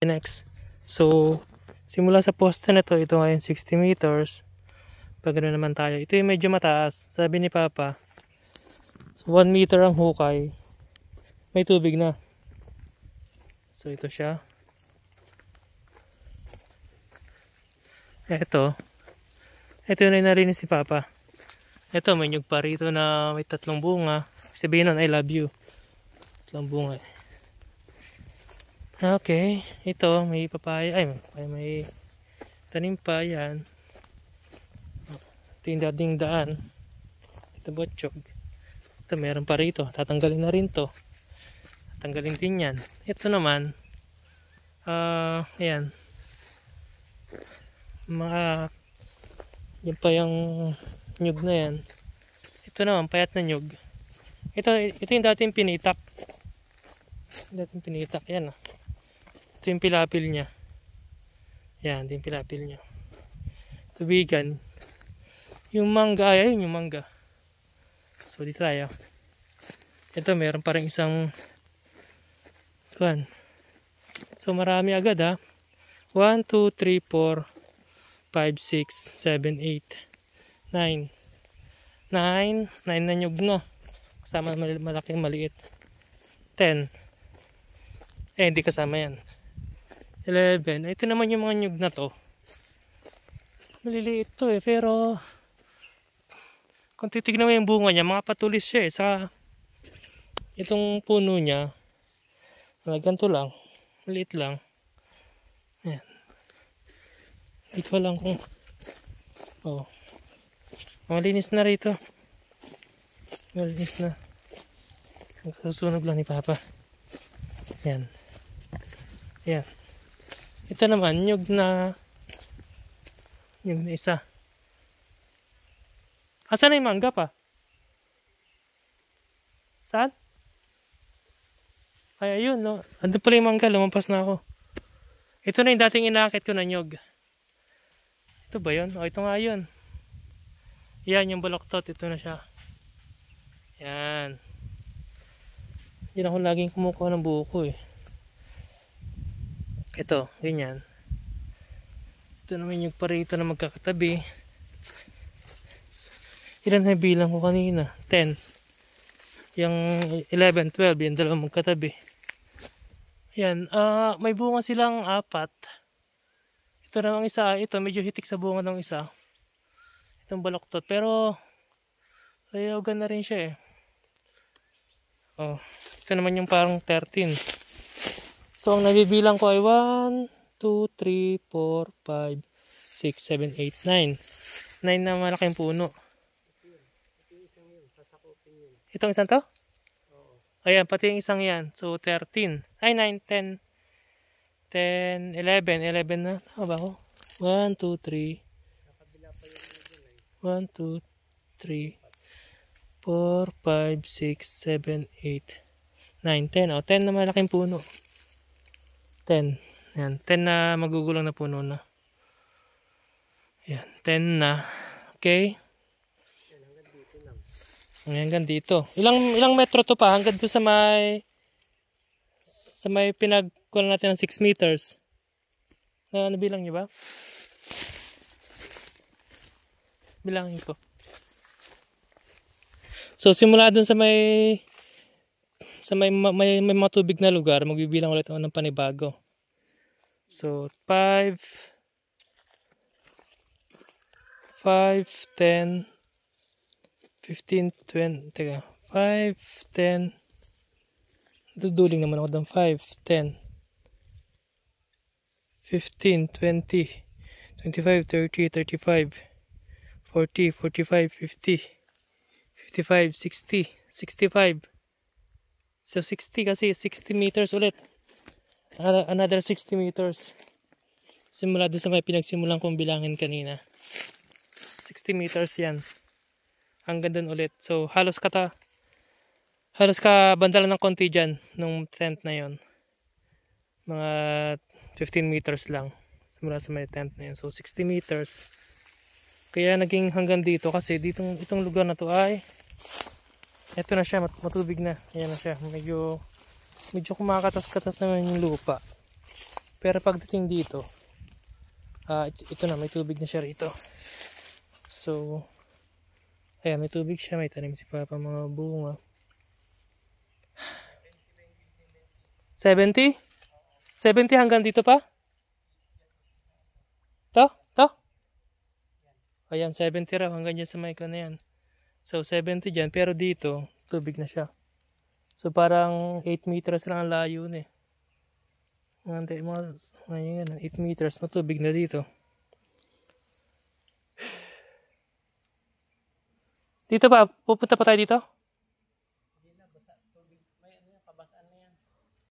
Next. So, simula sa poste na to, ito ngayon 60 meters. Pag gano'n naman tayo. Ito yung medyo mataas. Sabi ni Papa, 1 meter ang hukay. May tubig na. So, ito siya. Ito yung narinis ni Papa. Ito, may nyug pa rito na may 3 bunga. Sabihin nun, I love you. 3 bunga. Okay, ito may papaya, may tanim pa yan. Ito yung dating daan. Ito botsyog. Ito meron pa rito, tatanggalin na rin to. Tatanggalin din yan. Ito naman, ayan. Yan pa yung nyug na yan. Ito naman, payat na nyug. Ito yung dating pinitak. Dating pinitak, yan. Ito yung pilapil niya. Yan, ito yung pilapil niya. Tubigan. Yung mangga, ayun yung mangga. So, dito tayo. Ito, meron pa rin isang kuwan. So, marami agad ha. 1, 2, 3, 4, 5, 6, 7, 8, 9. 9 na nyug na. Kasama malaking maliit. 10. Hindi kasama yan. 11. Ito naman yung mga nyug na to. Maliliit to pero kung titignan mo yung bunga niya, mga patulis siya sa itong puno niya. Ganito lang. Maliit lang. Ayan. Hindi ko lang kung malinis na rito. Malinis na. Ang kasusunog lang ni Papa. Ayan. Ayan. Ito naman, nyug na isa. Asan na yung mangga pa? Saan? Ay, ayun, no? Ando pala yung mangga, lumampas na ako. Ito na yung dating inaakit ko na nyug. Ito ba yun? Ito nga yun. Yan, yung baloktot. Ito na siya. Yan. Yan ako laging kumukuha ng buko Ito, ganyan. Ito naman yung parito na magkakatabi. Ilan na bilang ko kanina? 10. Yung 11, 12, yung dalawang magkatabi. Yan, may bunga silang 4. Ito namang isa, ito medyo hitik sa bunga ng isa. Itong baloktot, pero ayawagan na rin siya ito naman yung parang 13. So, ang nabibilang ko ay 1, 2, 3, 4, 5, 6, 7, 8, 9. 9 na malaking puno. Itong isang to? Ayan, pati yung isang yan. So, 13. Ay, 9, 10. 10, 11. 11 na. Tama ba ako? 1, 2, 3. 1, 2, 3. 4, 5, 6, 7, 8, 9, 10. 10 na malaking puno. 10. Yan, 10 na magugulang na puno na. Yan, 10 na. Okay? Hanggang dito. Ilang metro to pa? Hanggang doon sa may pinagkulan natin ng 6 meters. Nabilang nyo ba? Bilangin ko. So, simula doon sa may mga tubig na lugar, magbibilang ulit ako ng panibago. So, 5, 10, 15, 20, teka, 5, 10, duduling naman ako doon, 5, 10, 15, 20, 25, 30, 35, 40, 45, 50, 55, 60, 65. So 60 kasi 60 meters ulit. Another 60 meters. Simula doon sa may pinagsimulan kong bilangin kanina. 60 meters yan. Hanggang doon ulit. So halos ka bandala ng konti dyan nung tent na yon. Mga 15 meters lang. Simula sa may tent na yun. So 60 meters. Kaya naging hanggang dito kasi itong lugar na to ay ito na siya, matubig na. Ayan na siya. Medyo kumakatas-katas naman yung lupa. Pero pagdating dito, ito na, may tubig na siya rito. So, ayan, may tubig siya, may tanim si Papa mga bunga. 70? 70 hanggang dito pa? To? Ayan, 70 raw hanggang dyan sa may na yan. So, 70 dyan, pero dito, tubig na siya. So, parang 8 meters lang ang layo na eh. Mga 8 meters, matubig na dito. Dito pa, pupunta pa tayo dito?